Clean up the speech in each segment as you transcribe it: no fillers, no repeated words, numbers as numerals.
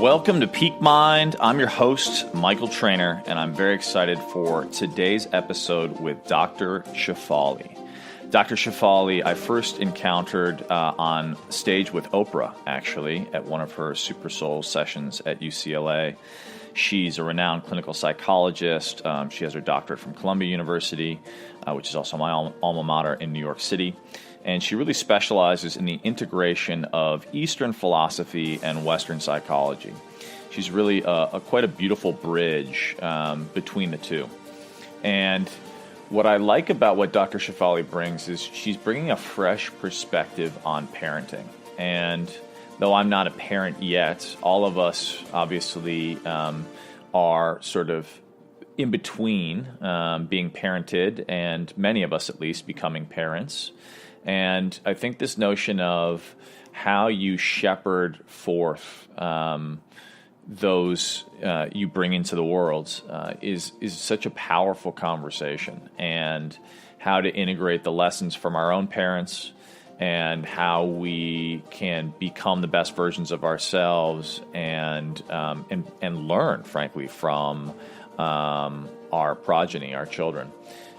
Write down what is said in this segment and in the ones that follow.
Welcome to Peak Mind. I'm your host, Michael Trainer, and I'm very excited for today's episode with Dr. Shefali. Dr. Shefali, I first encountered on stage with Oprah, actually, at one of her Super Soul sessions at UCLA. She's a renowned clinical psychologist. She has her doctorate from Columbia University, which is also my alma mater in New York City. And she really specializes in the integration of Eastern philosophy and Western psychology. She's really quite a beautiful bridge between the two. And what I like about what Dr. Shefali brings is she's bringing a fresh perspective on parenting. And though I'm not a parent yet, all of us obviously are sort of in between being parented, and many of us at least becoming parents. And I think this notion of how you shepherd forth those you bring into the world is such a powerful conversation, and how to integrate the lessons from our own parents and how we can become the best versions of ourselves and learn, frankly, from our progeny, our children.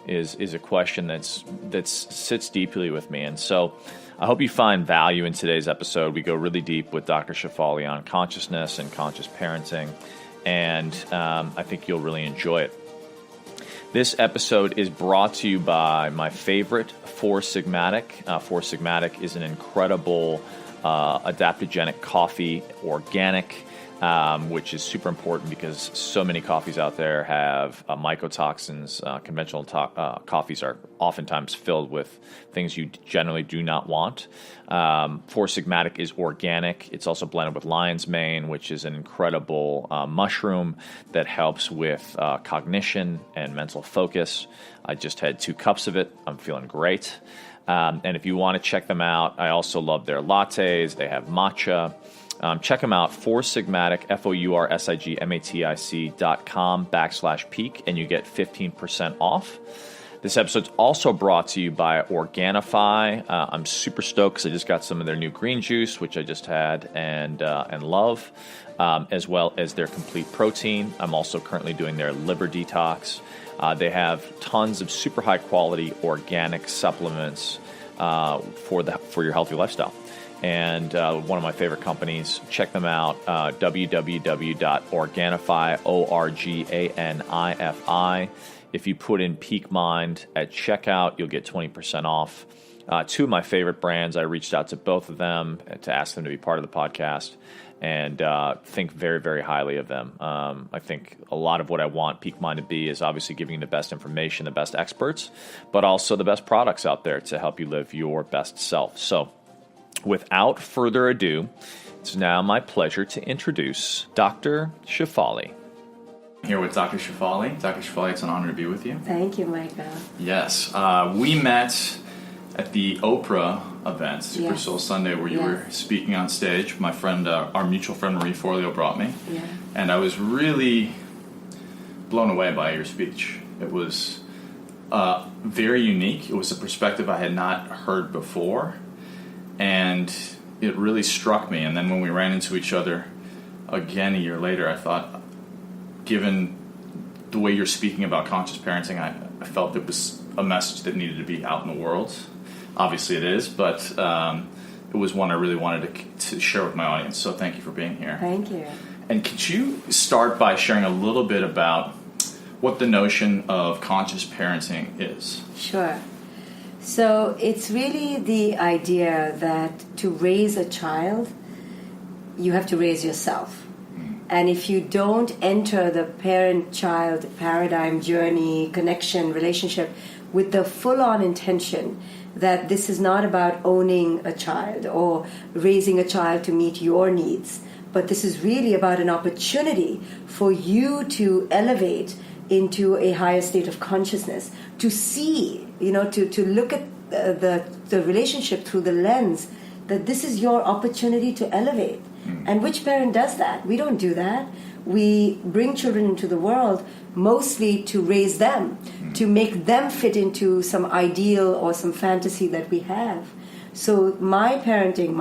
Is a question that sits deeply with me. And so I hope you find value in today's episode. We go really deep with Dr. Shefali on consciousness and conscious parenting, and I think you'll really enjoy it. This episode is brought to you by my favorite, Four Sigmatic. Four Sigmatic is an incredible adaptogenic coffee, organic, which is super important because so many coffees out there have mycotoxins. Conventional coffees are oftentimes filled with things you generally do not want. Four Sigmatic is organic. It's also blended with lion's mane, which is an incredible mushroom that helps with cognition and mental focus. I just had 2 cups of it. I'm feeling great. And if you want to check them out, I also love their lattes. They have matcha. Check them out, Four Sigmatic, FOURSIGMATIC.com/peak, and you get 15% off. This episode's also brought to you by Organifi. I'm super stoked because I just got some of their new green juice, which I just had and love, as well as their complete protein. I'm also currently doing their liver detox. They have tons of super high quality organic supplements for your healthy lifestyle. And one of my favorite companies, check them out, www.organifi, ORGANIFI. If you put in Peak Mind at checkout, you'll get 20% off. 2 of my favorite brands, I reached out to both of them to ask them to be part of the podcast, and think very, very highly of them. I think a lot of what I want Peak Mind to be is obviously giving you the best information, the best experts, but also the best products out there to help you live your best self. So, without further ado, it's now my pleasure to introduce Dr. Shefali. Here with Dr. Shefali. Dr. Shefali, it's an honor to be with you. Thank you, Michael. Yes. We met at the Oprah event, Super Soul Sunday, where you were speaking on stage. My friend, our mutual friend Marie Forleo brought me. Yeah. And I was really blown away by your speech. It was very unique. It was a perspective I had not heard before. And it really struck me. And then when we ran into each other again a year later, I thought, given the way you're speaking about conscious parenting, I felt it was a message that needed to be out in the world. Obviously it is, but it was one I really wanted to share with my audience. So thank you for being here. Thank you. And could you start by sharing a little bit about what the notion of conscious parenting is? Sure. So it's really the idea that to raise a child, you have to raise yourself. And if you don't enter the parent-child paradigm, journey, connection, relationship with the full-on intention that this is not about owning a child or raising a child to meet your needs, but this is really about an opportunity for you to elevate into a higher state of consciousness, to see, to look at the relationship through the lens that this is your opportunity to elevate. And which parent does that? We don't do that. We bring children into the world mostly to raise them, to make them fit into some ideal or some fantasy that we have. So my parenting,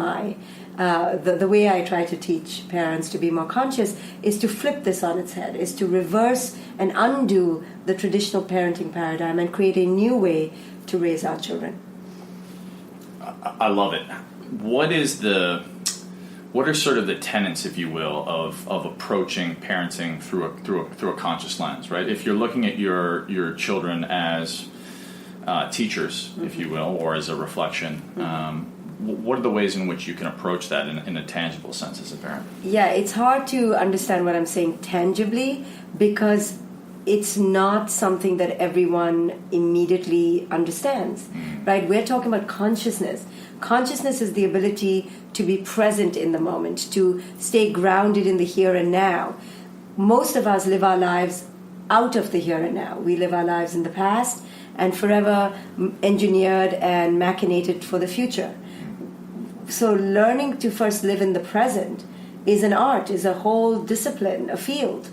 the way I try to teach parents to be more conscious is to flip this on its head, is to reverse and undo the traditional parenting paradigm and create a new way to raise our children. I love it. What are sort of the tenets, if you will, of approaching parenting through a conscious lens, right? If you're looking at your children as teachers, if you will, or as a reflection, what are the ways in which you can approach that in a tangible sense as a parent? Yeah, it's hard to understand what I'm saying tangibly because it's not something that everyone immediately understands, right? We're talking about consciousness. Consciousness is the ability to be present in the moment, to stay grounded in the here and now. Most of us live our lives out of the here and now. We live our lives in the past and forever engineered and machinated for the future. So learning to first live in the present is an art, is a whole discipline, a field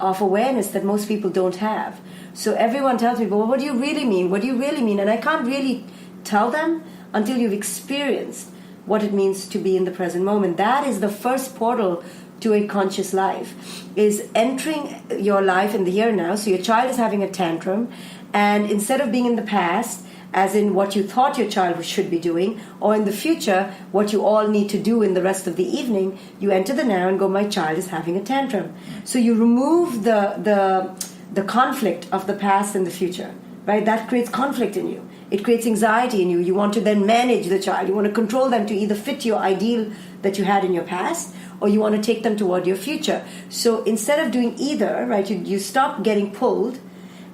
of awareness that most people don't have. So everyone tells me, well, what do you really mean? What do you really mean? And I can't really tell them until you've experienced what it means to be in the present moment. That is the first portal to a conscious life, is entering your life in the here and now. So your child is having a tantrum, and instead of being in the past, as in what you thought your child should be doing, or in the future, what you all need to do in the rest of the evening, you enter the now and go, my child is having a tantrum. So you remove the conflict of the past and the future, right? That creates conflict in you. It creates anxiety in you. You want to then manage the child. You want to control them to either fit your ideal that you had in your past, or you want to take them toward your future. So instead of doing either, right, you stop getting pulled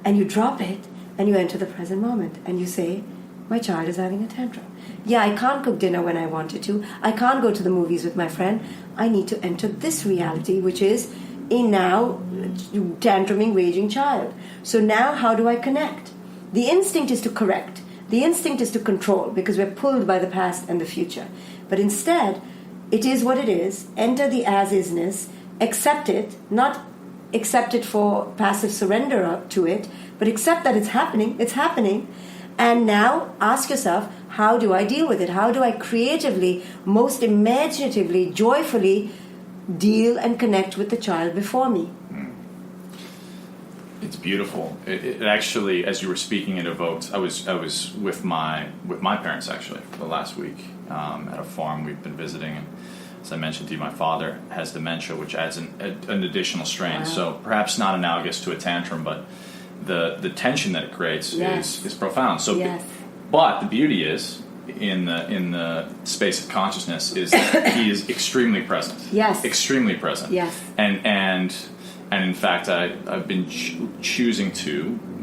and you drop it and you enter the present moment and you say, my child is having a tantrum. Yeah, I can't cook dinner when I wanted to. I can't go to the movies with my friend. I need to enter this reality, which is a now tantruming, raging child. So now how do I connect? The instinct is to correct. The instinct is to control because we're pulled by the past and the future. But instead, it is what it is. Enter the as-isness. Accept it. Not accept it for passive surrender to it, but accept that it's happening. And now ask yourself, how do I deal with it? How do I creatively, most imaginatively, joyfully deal and connect with the child before me? It's beautiful. It actually, as you were speaking, it evoked. I was with my parents actually for the last week at a farm we've been visiting, and as I mentioned to you, my father has dementia, which adds an additional strain. Wow. So perhaps not analogous to a tantrum, but the tension that it creates is profound. So, but the beauty is in the space of consciousness is that he is extremely present. Yes, extremely present. Yes, and in fact, I've been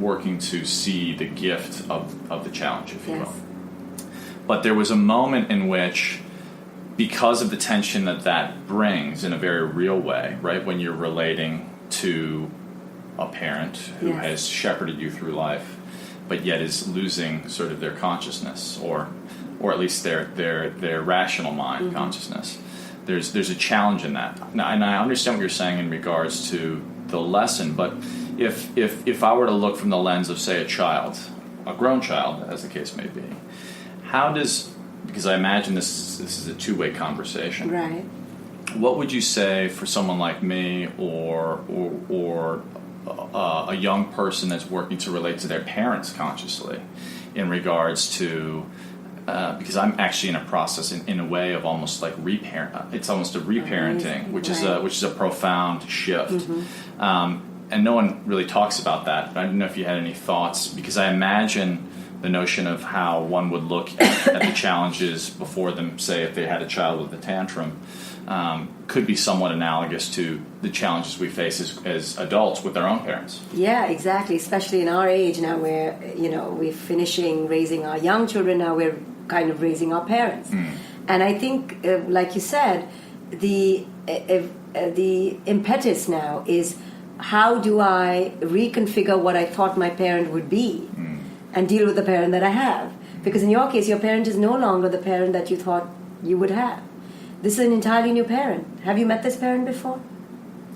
working to see the gift of the challenge, if you will. But there was a moment in which, because of the tension that brings in a very real way, right, when you're relating to a parent who has shepherded you through life, but yet is losing sort of their consciousness, or at least their rational mind consciousness. There's a challenge in that. Now, and I understand what you're saying in regards to the lesson, but if I were to look from the lens of, say, a grown child, as the case may be, because I imagine this is a two-way conversation. Right. What would you say for someone like me or a young person that's working to relate to their parents consciously in regards to because I'm actually in a process in a way of almost like it's almost a reparenting, which is a profound shift. And no one really talks about that. But I don't know if you had any thoughts, because I imagine the notion of how one would look at the challenges before them, say if they had a child with a tantrum, could be somewhat analogous to the challenges we face as adults with our own parents. Yeah, exactly. Especially in our age now, where we're finishing raising our young children. Now we're kind of raising our parents, and I think, like you said, the impetus now is, how do I reconfigure what I thought my parent would be, and deal with the parent that I have? Because in your case, your parent is no longer the parent that you thought you would have. This is an entirely new parent. Have you met this parent before?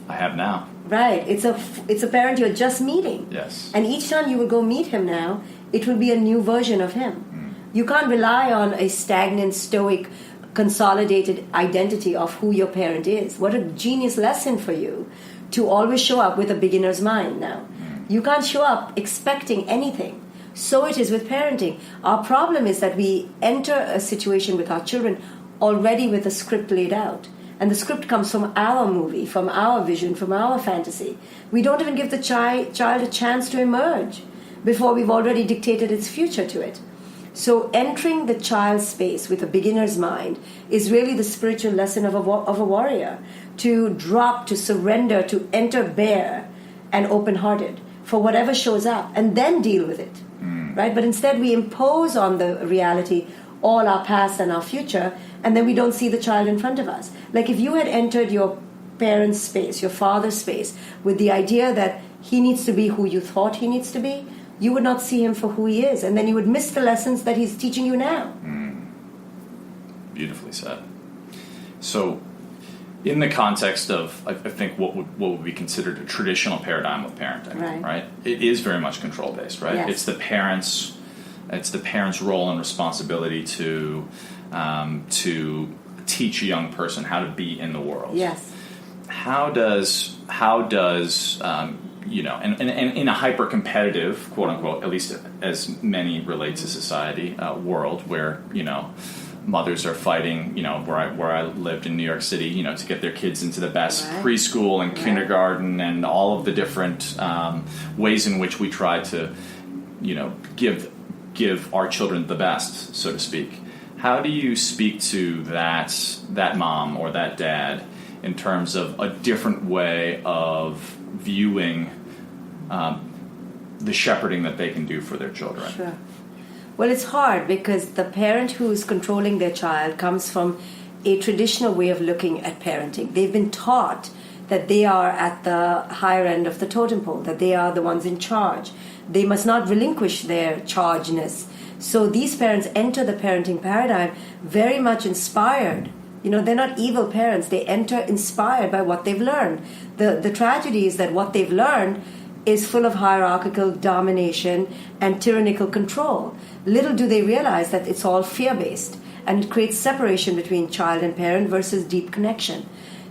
I have now. Right. It's a parent you're just meeting. Yes. And each time you will go meet him now, it will be a new version of him. You can't rely on a stagnant, stoic, consolidated identity of who your parent is. What a genius lesson for you to always show up with a beginner's mind now. You can't show up expecting anything. So it is with parenting. Our problem is that we enter a situation with our children already with a script laid out. And the script comes from our movie, from our vision, from our fantasy. We don't even give the child a chance to emerge before we've already dictated its future to it. So entering the child's space with a beginner's mind is really the spiritual lesson of a warrior. To drop, to surrender, to enter bare and open-hearted for whatever shows up, and then deal with it. Right? But instead we impose on the reality all our past and our future, and then we don't see the child in front of us. Like if you had entered your parent's space, your father's space, with the idea that he needs to be who you thought he needs to be, you would not see him for who he is, and then you would miss the lessons that he's teaching you now. Beautifully said. So, in the context of, I think, what would be considered a traditional paradigm of parenting, right? It is very much control based, right? Yes. It's the parents' role and responsibility to teach a young person how to be in the world. Yes. How does and in a hyper-competitive, quote-unquote, at least as many relate to society, world where, mothers are fighting, where I lived in New York City, to get their kids into the best preschool and kindergarten and all of the different ways in which we try to, give our children the best, so to speak. How do you speak to that mom or that dad in terms of a different way of viewing the shepherding that they can do for their children? Sure. Well, it's hard because the parent who's controlling their child comes from a traditional way of looking at parenting. They've been taught that they are at the higher end of the totem pole, that they are the ones in charge. They must not relinquish their chargeness. So these parents enter the parenting paradigm very much inspired. They're not evil parents. They enter inspired by what they've learned. The tragedy is that what they've learned is full of hierarchical domination and tyrannical control. Little do they realize that it's all fear-based, and it creates separation between child and parent versus deep connection.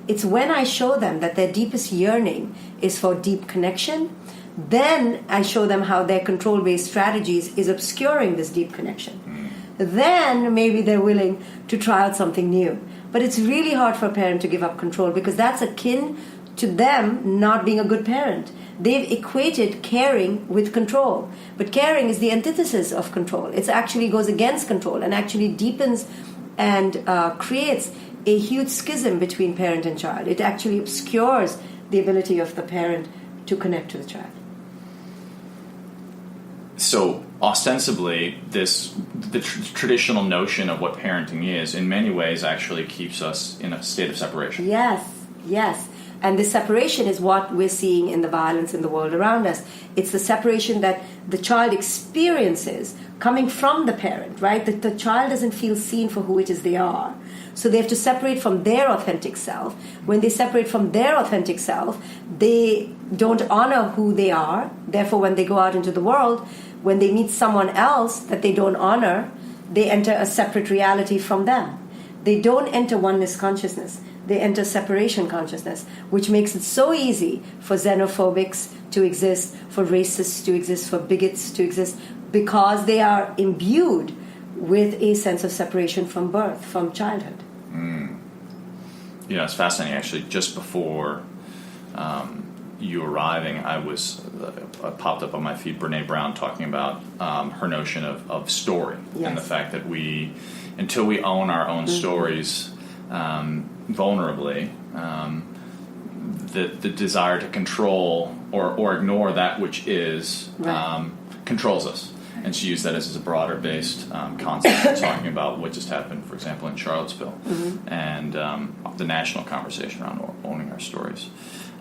It's when I show them that their deepest yearning is for deep connection, then I show them how their control-based strategies is obscuring this deep connection. Then maybe they're willing to try out something new. But it's really hard for a parent to give up control because that's akin to them not being a good parent. They've equated caring with control. But caring is the antithesis of control. It actually goes against control and actually deepens and creates a huge schism between parent and child. It actually obscures the ability of the parent to connect to the child. So ostensibly, the traditional notion of what parenting is, in many ways, actually keeps us in a state of separation. Yes. And this separation is what we're seeing in the violence in the world around us. It's the separation that the child experiences coming from the parent, right? That the child doesn't feel seen for who it is they are. So they have to separate from their authentic self. When they separate from their authentic self, they don't honor who they are. Therefore, when they go out into the world, when they meet someone else that they don't honor, they enter a separate reality from them. They don't enter oneness consciousness. They enter separation consciousness, which makes it so easy for xenophobics to exist, for racists to exist, for bigots to exist, because they are imbued with a sense of separation from birth, from childhood. It's fascinating. Actually, just before you arriving, I popped up on my feed Brene Brown talking about her notion of story, and the fact that until we own our own stories vulnerably, the desire to control or ignore that which is controls us. And she used that as a broader-based concept, talking about what just happened, for example, in Charlottesville, and the national conversation around owning our stories.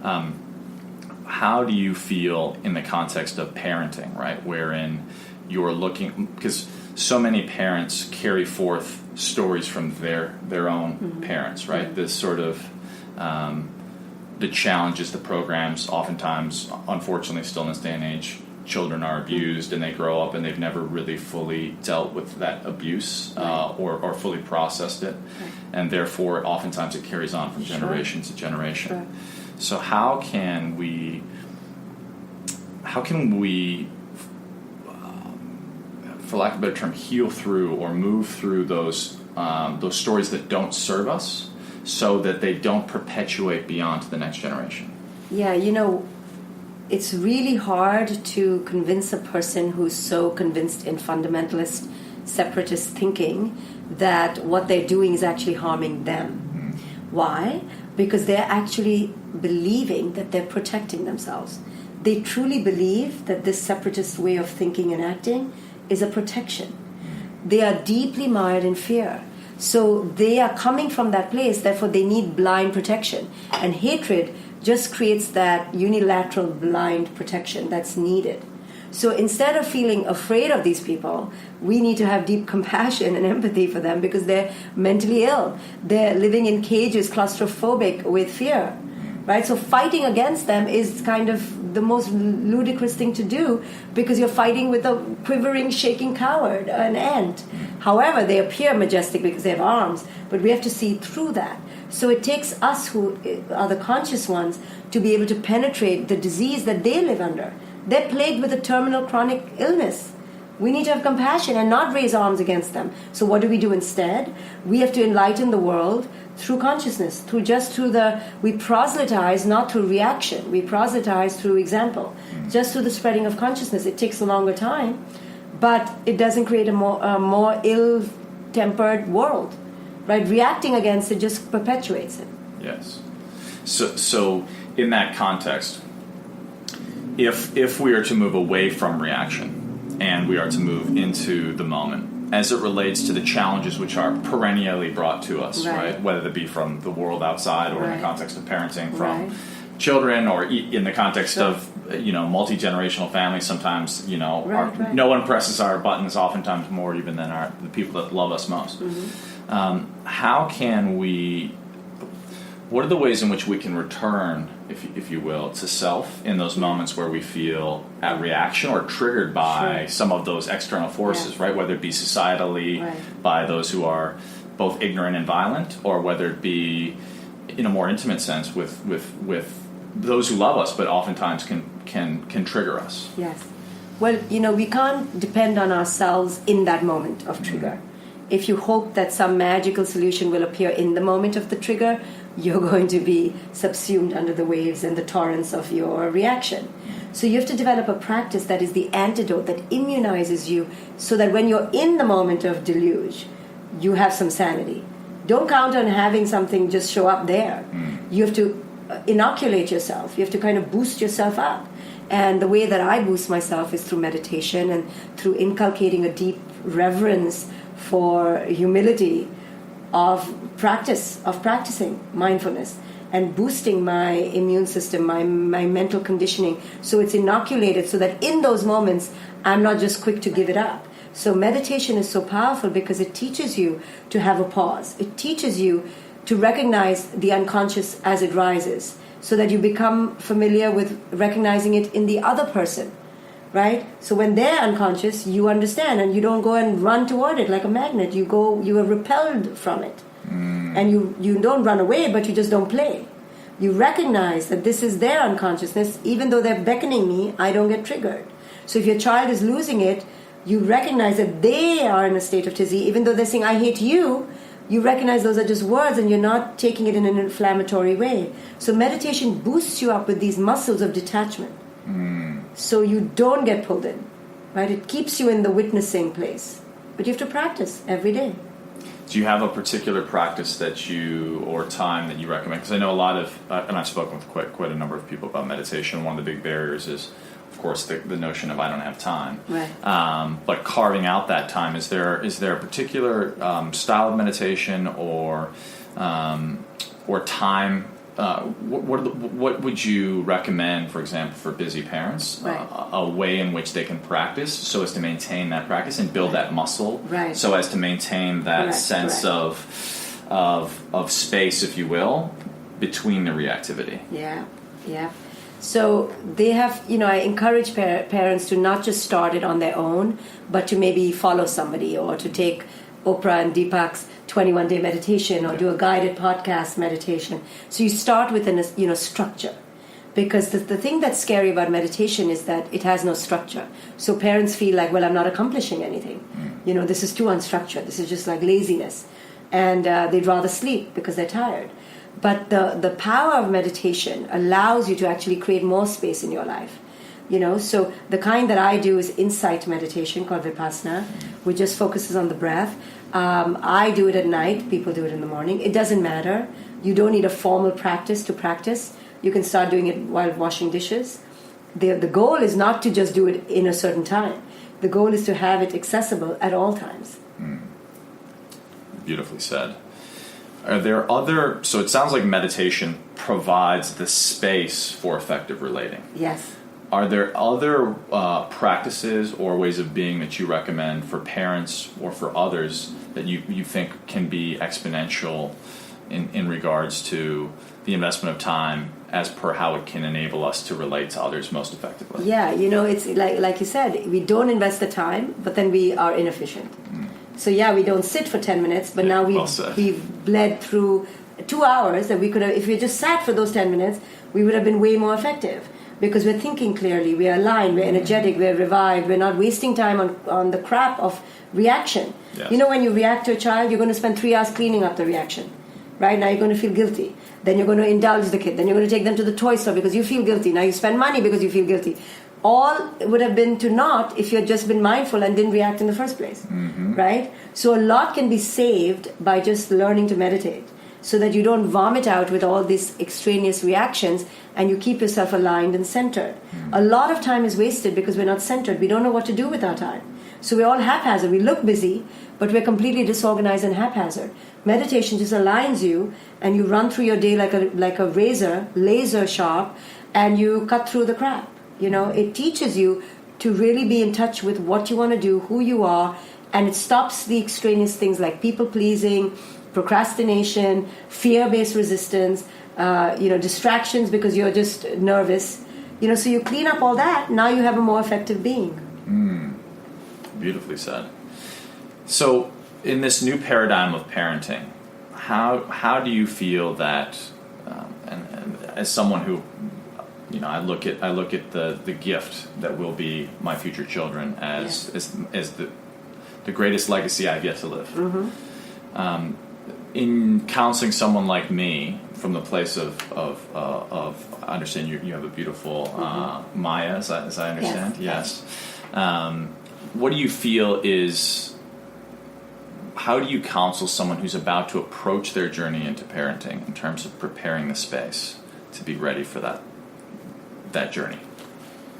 How do you feel in the context of parenting, right, wherein you're looking, because so many parents carry forth stories from their own parents, right? This sort of the challenges, the programs, oftentimes, unfortunately, still in this day and age, children are abused and they grow up and they've never really fully dealt with that abuse or fully processed it, and therefore oftentimes it carries on from generation to generation. Sure. So how can we for lack of a better term, heal through or move through those stories that don't serve us, so that they don't perpetuate beyond to the next generation? Yeah, it's really hard to convince a person who's so convinced in fundamentalist, separatist thinking that what they're doing is actually harming them. Why? Because they're actually believing that they're protecting themselves. They truly believe that this separatist way of thinking and acting is a protection. They are deeply mired in fear. So they are coming from that place, therefore they need blind protection. And hatred just creates that unilateral blind protection that's needed. So instead of feeling afraid of these people, we need to have deep compassion and empathy for them, because they're mentally ill. They're living in cages, claustrophobic with fear. Right? So fighting against them is kind of the most ludicrous thing to do, because you're fighting with a quivering, shaking coward, an ant. However, they appear majestic because they have arms, but we have to see through that. So it takes us, who are the conscious ones, to be able to penetrate the disease that they live under. They're plagued with a terminal chronic illness. We need to have compassion and not raise arms against them. So what do we do instead? We have to enlighten the world through consciousness, we proselytize not through reaction, we proselytize through example, just through the spreading of consciousness. It takes a longer time, but it doesn't create a more ill-tempered world, right? Reacting against it just perpetuates it. Yes. So in that context, if we are to move away from reaction and we are to move into the moment, as it relates to the challenges which are perennially brought to us, right? Whether it be from the world outside or in the context of parenting from children, or in the context of multi-generational families. Sometimes no one presses our buttons, oftentimes more even than the people that love us most. How can we? What are the ways in which we can return, if you will, to self in those moments where we feel at reaction or triggered by some of those external forces, right? Whether it be societally by those who are both ignorant and violent, or whether it be in a more intimate sense with those who love us, but oftentimes can trigger us. Yes. Well, we can't depend on ourselves in that moment of trigger. If you hope that some magical solution will appear in the moment of the trigger, you're going to be subsumed under the waves and the torrents of your reaction. So you have to develop a practice that is the antidote, that immunizes you, so that when you're in the moment of deluge, you have some sanity. Don't count on having something just show up there. You have to inoculate yourself. You have to kind of boost yourself up. And the way that I boost myself is through meditation and through inculcating a deep reverence for humility, of practicing mindfulness, and boosting my immune system, my mental conditioning, so it's inoculated, so that in those moments I'm not just quick to give it up. So meditation is so powerful because it teaches you to have a pause. It teaches you to recognize the unconscious as it rises, so that you become familiar with recognizing it in the other person. Right? So when they're unconscious, you understand, and you don't go and run toward it like a magnet. You are repelled from it. And you don't run away, but you just don't play. You recognize that this is their unconsciousness. Even though they're beckoning me, I don't get triggered. So if your child is losing it, you recognize that they are in a state of tizzy. Even though they're saying, I hate you, you recognize those are just words, and you're not taking it in an inflammatory way. So meditation boosts you up with these muscles of detachment. So you don't get pulled in, right? It keeps you in the witnessing place. But you have to practice every day. Do you have a particular practice or time that you recommend? Because I know a lot of, and I've spoken with quite a number of people about meditation. One of the big barriers is, of course, the notion of I don't have time. Right. But carving out that time, is there a particular style of meditation or time? What would you recommend, for example, for busy parents? A way in which they can practice so as to maintain that practice and build that muscle, so as to maintain that sense of space, if you will, between the reactivity. Yeah. So they have, I encourage parents to not just start it on their own, but to maybe follow somebody or to take Oprah and Deepak's 21-day meditation or do a guided podcast meditation. So you start with a structure. Because the thing that's scary about meditation is that it has no structure. So parents feel like, well, I'm not accomplishing anything. This is too unstructured. This is just like laziness. And they'd rather sleep because they're tired. But the power of meditation allows you to actually create more space in your life. So the kind that I do is insight meditation called Vipassana, which just focuses on the breath. I do it at night. People do it in the morning. It doesn't matter. You don't need a formal practice to practice. You can start doing it while washing dishes. The goal is not to just do it in a certain time. The goal is to have it accessible at all times. Beautifully said. Are there so it sounds like meditation provides the space for effective relating. Yes. Are there other practices or ways of being that you recommend for parents or for others that you think can be exponential in regards to the investment of time as per how it can enable us to relate to others most effectively? Yeah, it's like you said, we don't invest the time, but then we are inefficient. So we don't sit for 10 minutes, but now we've bled through 2 hours that we could have, if we just sat for those 10 minutes, we would have been way more effective because we're thinking clearly, we're aligned, we're energetic, we're revived, we're not wasting time on the crap of reaction. Yes. When you react to a child, you're going to spend 3 hours cleaning up the reaction. Right now you're going to feel guilty. Then you're going to indulge the kid. Then you're going to take them to the toy store because you feel guilty. Now you spend money because you feel guilty. All would have been to naught if you had just been mindful and didn't react in the first place. Right? So a lot can be saved by just learning to meditate so that you don't vomit out with all these extraneous reactions and you keep yourself aligned and centered. A lot of time is wasted because we're not centered. We don't know what to do with our time. So we're all haphazard. We look busy, but we're completely disorganized and haphazard. Meditation just aligns you, and you run through your day like a razor, laser sharp, and you cut through the crap. It teaches you to really be in touch with what you want to do, who you are, and it stops the extraneous things like people pleasing, procrastination, fear-based resistance, distractions because you're just nervous. So you clean up all that. Now you have a more effective being. Beautifully said. So, in this new paradigm of parenting, how do you feel that, and as someone who, I look at the gift that will be my future children as the greatest legacy I've yet to live. In counseling someone like me from the place of I understand you have a beautiful Maya, as I understand. Yes. What do you feel is, how do you counsel someone who's about to approach their journey into parenting in terms of preparing the space to be ready for that journey?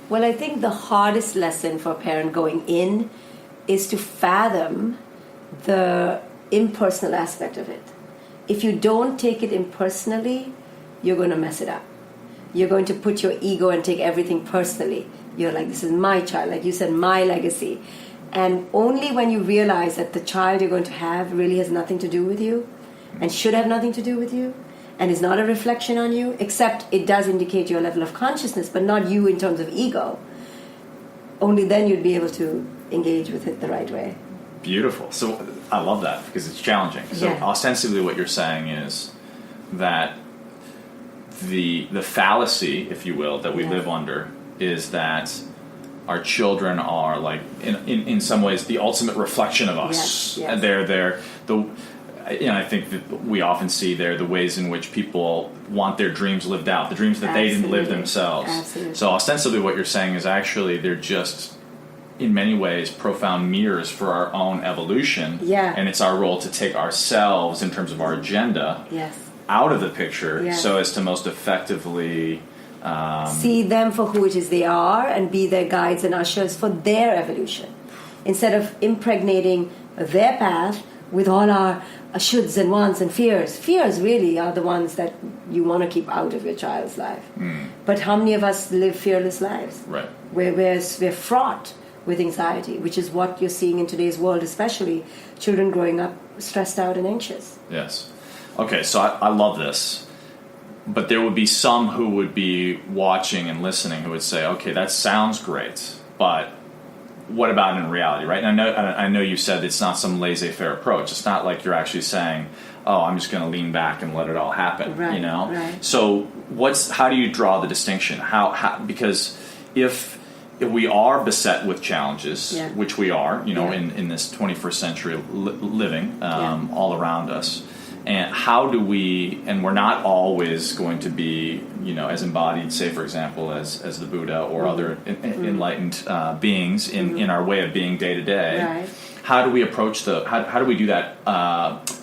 Well, I think the hardest lesson for a parent going in is to fathom the impersonal aspect of it. If you don't take it impersonally, you're going to mess it up. You're going to put your ego and take everything personally. You're like, this is my child, like you said, my legacy. And only when you realize that the child you're going to have really has nothing to do with you and should have nothing to do with you and is not a reflection on you, except it does indicate your level of consciousness, but not you in terms of ego, only then you'd be able to engage with it the right way. Beautiful. So I love that because it's challenging. So ostensibly what you're saying is that the fallacy, if you will, that we live under is that our children are like in some ways the ultimate reflection of us. Yes. They're I think that we often see the ways in which people want their dreams lived out, the dreams that they didn't live themselves. Absolutely. So ostensibly what you're saying is actually they're just in many ways profound mirrors for our own evolution. And it's our role to take ourselves in terms of our agenda out of the picture so as to most effectively see them for who it is they are and be their guides and ushers for their evolution, instead of impregnating their path with all our shoulds and wants and fears. Fears really are the ones that you want to keep out of your child's life. But how many of us live fearless lives? Right. We're fraught with anxiety, which is what you're seeing in today's world, especially children growing up stressed out and anxious. Yes. Okay, so I love this. but there would be some who would be watching and listening who would say, okay, that sounds great, but what about in reality, right? And I know you said it's not some laissez-faire approach. It's not like you're actually saying, oh, I'm just going to lean back and let it all happen, right, you know? Right. So how do you draw the distinction? How because if we are beset with challenges, yeah. which we are, you know, yeah. in this 21st century living all around us, and how do we, and we're not always going to be, you know, as embodied, say, for example, as the Buddha or mm-hmm. other enlightened beings in our way of being day to day. Right. How do we approach how do we do that?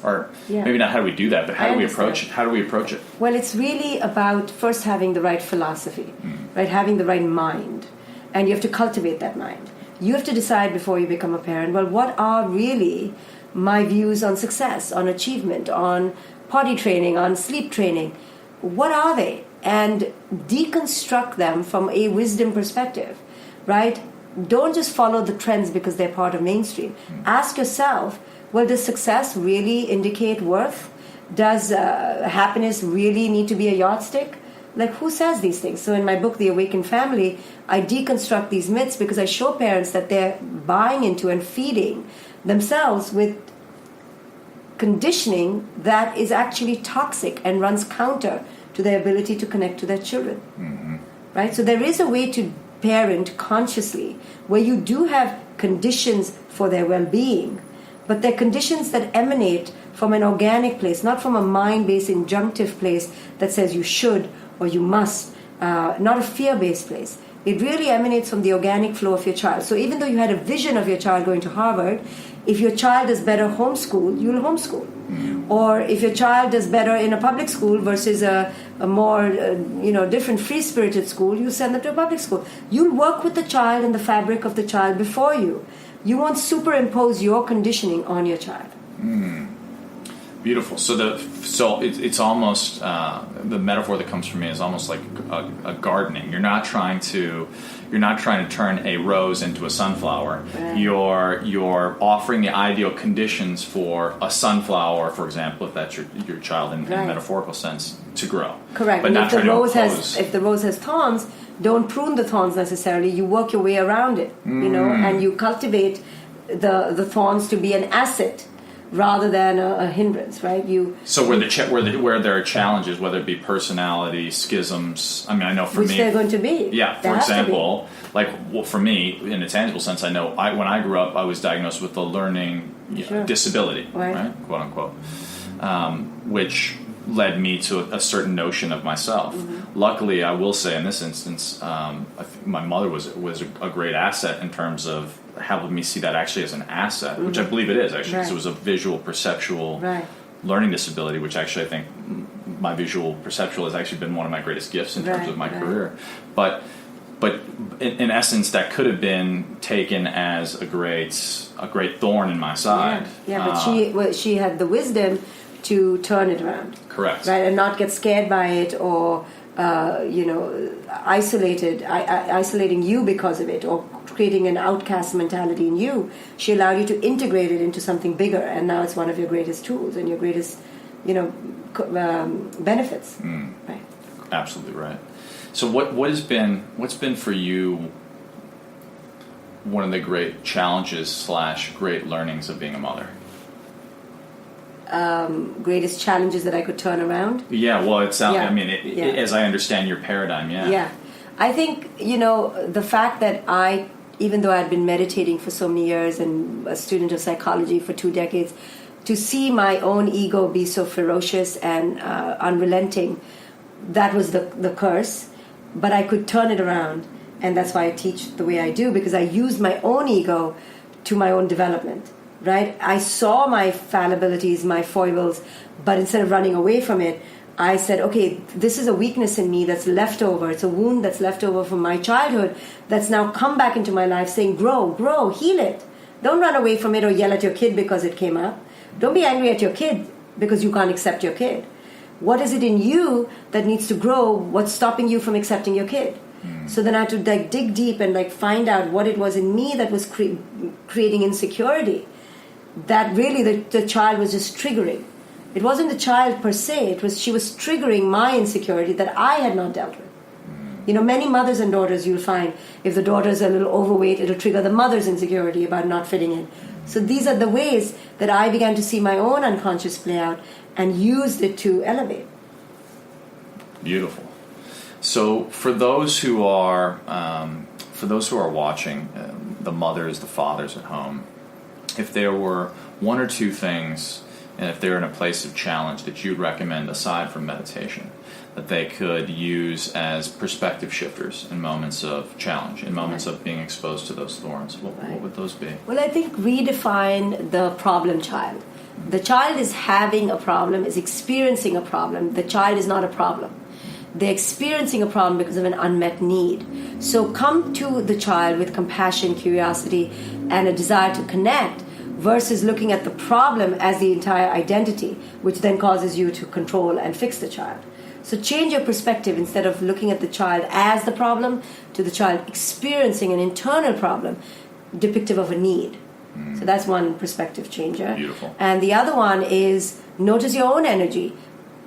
Or yeah. maybe not how do we do that, but how do we approach it? How do we approach it? Well, it's really about first having the right philosophy, right? Having the right mind. And you have to cultivate that mind. You have to decide before you become a parent, well, what are really my views on success, on achievement, on potty training, on sleep training? What are they? And deconstruct them from a wisdom perspective, right? Don't just follow the trends because they're part of mainstream. Ask yourself, well, does success really indicate worth? Does happiness really need to be a yardstick? Like, who says these things? So in my book, The Awakened Family, I deconstruct these myths because I show parents that they're buying into and feeding themselves with conditioning that is actually toxic and runs counter to their ability to connect to their children. Mm-hmm. Right? So there is a way to parent consciously where you do have conditions for their well-being, but they're conditions that emanate from an organic place, not from a mind-based injunctive place that says you should or you must, not a fear-based place. It really emanates from the organic flow of your child. So even though you had a vision of your child going to Harvard, if your child does better homeschool, you'll homeschool. Or if your child does better in a public school versus a more different free-spirited school, you send them to a public school. You'll work with the child and the fabric of the child before you. You won't superimpose your conditioning on your child. Beautiful. So it's almost the metaphor that comes from me is almost like a gardening. You're not trying to turn a rose into a sunflower. Right. You're offering the ideal conditions for a sunflower, for example, if that's your child in a metaphorical sense, to grow. Correct. But And not trying to oppose. if the rose has thorns, don't prune the thorns necessarily. You work your way around it, and you cultivate the thorns to be an asset rather than a hindrance, right? So where there are challenges, whether it be personality, schisms. I mean, I know for me, which they're going to be. Yeah. For example, for me, in a tangible sense, I know when I grew up, I was diagnosed with a learning disability, right, quote unquote, which led me to a certain notion of myself. Mm-hmm. Luckily, I will say in this instance, I think my mother was a great asset in terms of helping me see that actually as an asset, which I believe it is actually, because it was a visual perceptual learning disability, which actually I think my visual perceptual has actually been one of my greatest gifts in terms of my career. But in essence, that could have been taken as a great thorn in my side. But she had the wisdom to turn it around. Correct. Right, and not get scared by it or isolating you because of it, or creating an outcast mentality in you. She allowed you to integrate it into something bigger, and now it's one of your greatest tools and your greatest, benefits. Right. Absolutely right. So what's been for you one of the great challenges / great learnings of being a mother? Greatest challenges that I could turn around? Yeah, well, it sounds. I mean, as I understand your paradigm, Yeah, I think the fact that even though I had been meditating for so many years and a student of psychology for 2 decades, to see my own ego be so ferocious and unrelenting, that was the curse. But I could turn it around, and that's why I teach the way I do, because I used my own ego to my own development. Right? I saw my fallibilities, my foibles, but instead of running away from it, I said, okay, this is a weakness in me that's left over. It's a wound that's left over from my childhood that's now come back into my life saying, grow, heal it. Don't run away from it or yell at your kid because it came up. Don't be angry at your kid because you can't accept your kid. What is it in you that needs to grow? What's stopping you from accepting your kid? So then I had to dig deep and find out what it was in me that was creating insecurity. That really the child was just triggering. It wasn't the child per se. She was triggering my insecurity that I had not dealt with. Many mothers and daughters, you'll find, if the daughter's a little overweight, it'll trigger the mother's insecurity about not fitting in. So these are the ways that I began to see my own unconscious play out and used it to elevate. Beautiful. So for those who are watching, the mothers, the fathers at home, if there were one or two things, and if they're in a place of challenge that you'd recommend aside from meditation, that they could use as perspective shifters in moments of challenge, in moments of being exposed to those thorns, what would those be? Well, I think redefine the problem child. The child is having a problem, is experiencing a problem. The child is not a problem. They're experiencing a problem because of an unmet need. So come to the child with compassion, curiosity, and a desire to connect, versus looking at the problem as the entire identity, which then causes you to control and fix the child. So change your perspective. Instead of looking at the child as the problem, to the child experiencing an internal problem depictive of a need. So that's one perspective changer. Beautiful. And the other one is notice your own energy.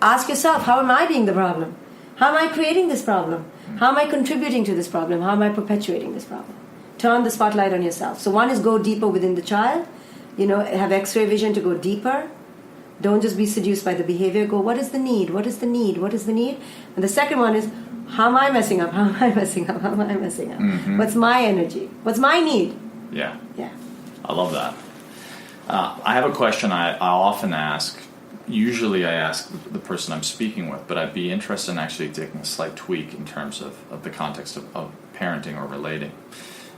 Ask yourself, how am I being the problem? How am I creating this problem? How am I contributing to this problem? How am I perpetuating this problem? Turn the spotlight on yourself. So one is go deeper within the child. Have X-ray vision to go deeper. Don't just be seduced by the behavior. Go, what is the need? What is the need? What is the need? And the second one is, how am I messing up? How am I messing up? How am I messing up? Mm-hmm. What's my energy? What's my need? Yeah. Yeah. I love that. I have a question I often ask. Usually I ask the person I'm speaking with, but I'd be interested in actually taking a slight tweak in terms of the context of parenting or relating.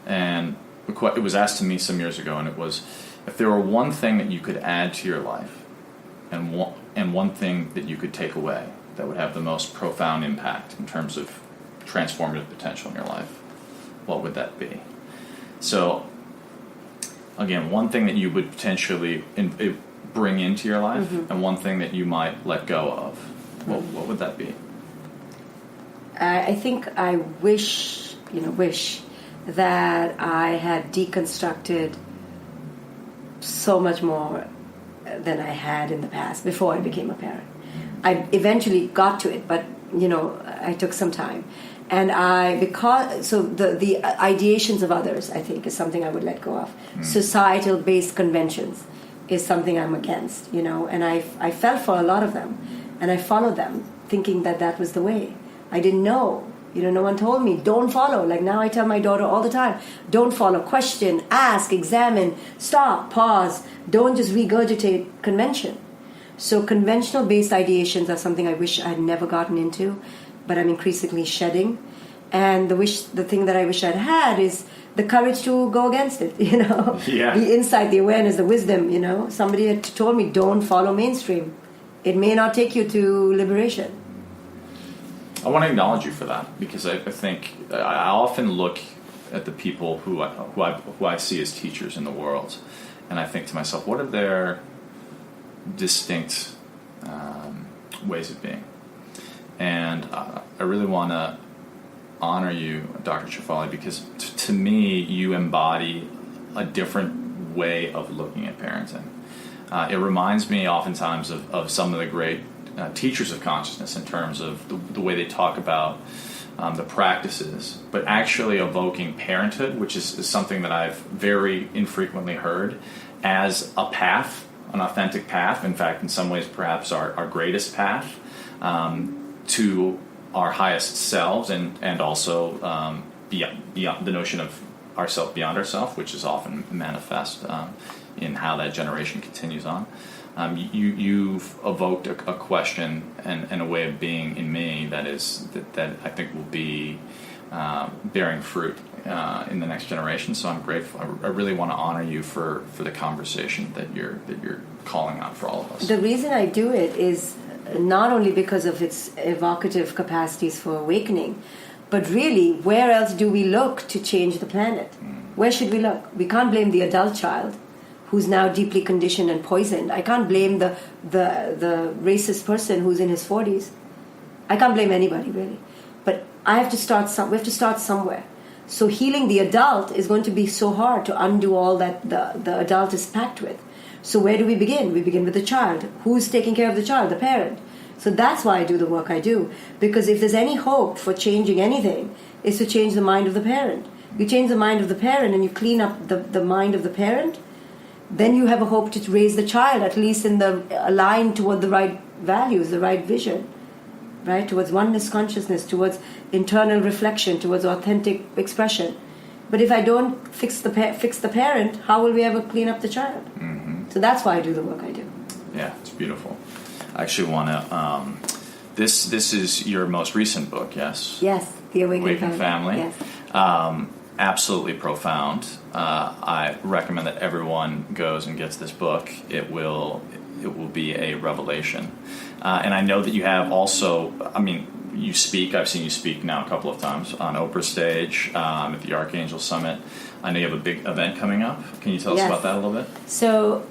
And it was asked to me some years ago, and it was, if there were one thing that you could add to your life, and one thing that you could take away that would have the most profound impact in terms of transformative potential in your life, what would that be? So, again, one thing that you would potentially bring into your life, and one thing that you might let go of, what would that be? I think I wish that I had deconstructed so much more than I had in the past before I became a parent. I eventually got to it, but I took some time, and the ideations of others, I think, is something I would let go of. Societal based conventions is something I'm against, and I fell for a lot of them, and I followed them thinking that was the way. I didn't know. No one told me, don't follow. Like now I tell my daughter all the time, don't follow, question, ask, examine, stop, pause. Don't just regurgitate convention. So conventional based ideations are something I wish I had never gotten into, but I'm increasingly shedding. And the thing that I wish I'd had is the courage to go against it, Yeah. The insight, the awareness, the wisdom, Somebody had told me, don't follow mainstream. It may not take you to liberation. I want to acknowledge you for that, because I think I often look at the people who I see as teachers in the world, and I think to myself, what are their distinct ways of being? And I really want to honor you, Dr. Shefali, because to me, you embody a different way of looking at parenting. It reminds me oftentimes of some of the great teachers of consciousness in terms of the way they talk about the practices, but actually evoking parenthood, which is something that I've very infrequently heard, as a path, an authentic path, in fact, in some ways perhaps our greatest path to our highest selves, and also beyond the notion of ourself beyond ourself, which is often manifest in how that generation continues on. You've evoked a question and a way of being in me that I think will be bearing fruit in the next generation. So I'm grateful. I really want to honor you for the conversation that you're calling out for all of us. The reason I do it is not only because of its evocative capacities for awakening, but really, where else do we look to change the planet? Where should we look? We can't blame the adult child who's now deeply conditioned and poisoned. I can't blame the racist person who's in his 40s. I can't blame anybody, really. But we have to start somewhere. So healing the adult is going to be so hard to undo all that the adult is packed with. So where do we begin? We begin with the child. Who's taking care of the child? The parent. So that's why I do the work I do. Because if there's any hope for changing anything, is to change the mind of the parent. You change the mind of the parent and you clean up the mind of the parent, then you have a hope to raise the child, at least in the aligned toward the right values, the right vision, right? Towards oneness consciousness, towards internal reflection, towards authentic expression. But if I don't fix the parent, how will we ever clean up the child? Mm-hmm. So that's why I do the work I do. Yeah, it's beautiful. I actually want to. This is your most recent book, yes? Yes, The Awakened Family. Yes. Absolutely profound. I recommend that everyone goes and gets this book. It will be a revelation. And I know that you have also. I mean, you speak. I've seen you speak now a couple of times on Oprah's stage, at the Archangel Summit. I know you have a big event coming up. Can you tell us about that a little bit? So,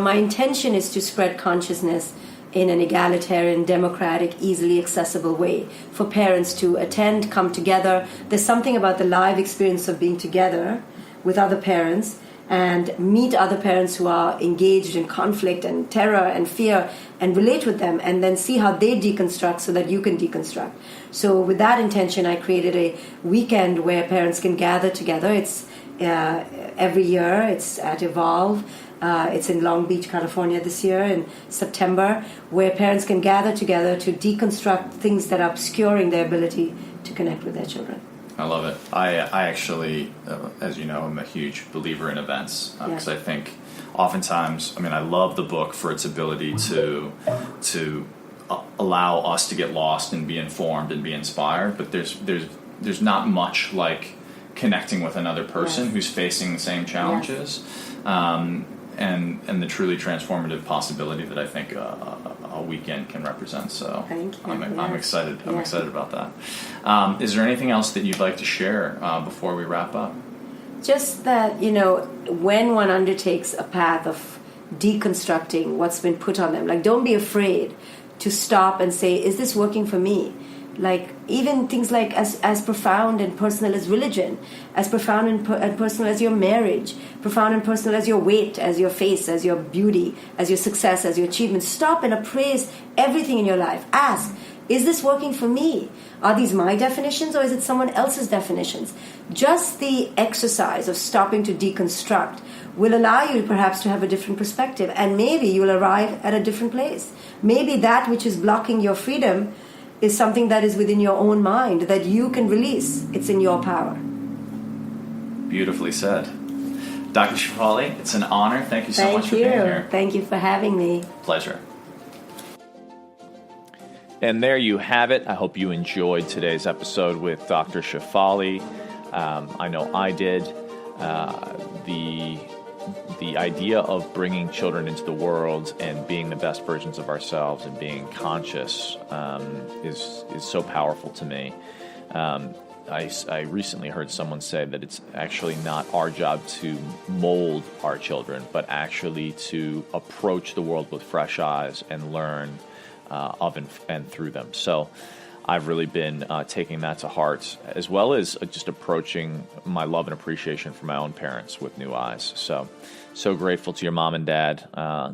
my intention is to spread consciousness in an egalitarian, democratic, easily accessible way for parents to attend, come together. There's something about the live experience of being together with other parents and meet other parents who are engaged in conflict and terror and fear and relate with them and then see how they deconstruct so that you can deconstruct. So with that intention, I created a weekend where parents can gather together. It's every year. It's at Evolve. It's in Long Beach, California this year in September, where parents can gather together to deconstruct things that are obscuring their ability to connect with their children. I love it. I actually, as you know, I'm a huge believer in events because I think oftentimes, I love the book for its ability to allow us to get lost and be informed and be inspired, but there's not much like connecting with another person who's facing the same challenges. And the truly transformative possibility that I think a weekend can represent. So thank you. I'm excited. I'm excited about that. Is there anything else that you'd like to share before we wrap up? Just that, when one undertakes a path of deconstructing what's been put on them, like don't be afraid to stop and say, is this working for me? Like even things like as profound and personal as religion, as profound and personal as your marriage, profound and personal as your weight, as your face, as your beauty, as your success, as your achievement. Stop and appraise everything in your life. Ask, is this working for me? Are these my definitions or is it someone else's definitions? Just the exercise of stopping to deconstruct will allow you perhaps to have a different perspective, and maybe you'll arrive at a different place. Maybe that which is blocking your freedom is something that is within your own mind that you can release. It's in your power. Beautifully said. Dr. Shefali, it's an honor. Thank you so much for being here. Thank you for having me. Pleasure. And there you have it. I hope you enjoyed today's episode with Dr. Shefali. I know I did. The idea of bringing children into the world and being the best versions of ourselves and being conscious is so powerful to me. I recently heard someone say that it's actually not our job to mold our children, but actually to approach the world with fresh eyes and learn of and through them. So I've really been taking that to heart, as well as just approaching my love and appreciation for my own parents with new eyes. So grateful to your mom and dad.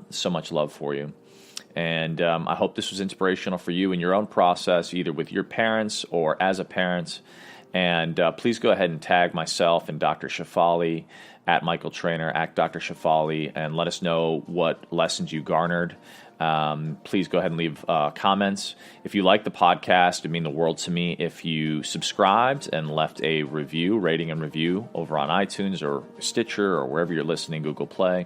So much love for you. And I hope this was inspirational for you in your own process, either with your parents or as a parent. And please go ahead and tag myself and Dr. Shefali at Michael Trainer, at Dr. Shefali, and let us know what lessons you garnered. Please go ahead and leave comments. If you like the podcast, it'd mean the world to me if you subscribed and left a rating and review over on iTunes or Stitcher or wherever you're listening, Google Play.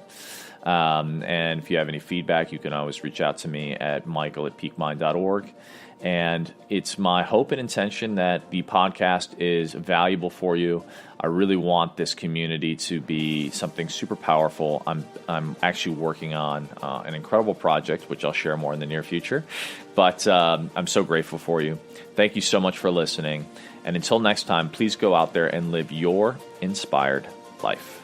And if you have any feedback, you can always reach out to me at michael@peakmind.org. And it's my hope and intention that the podcast is valuable for you. I really want this community to be something super powerful. I'm actually working on an incredible project, which I'll share more in the near future. But I'm so grateful for you. Thank you so much for listening. And until next time, please go out there and live your inspired life.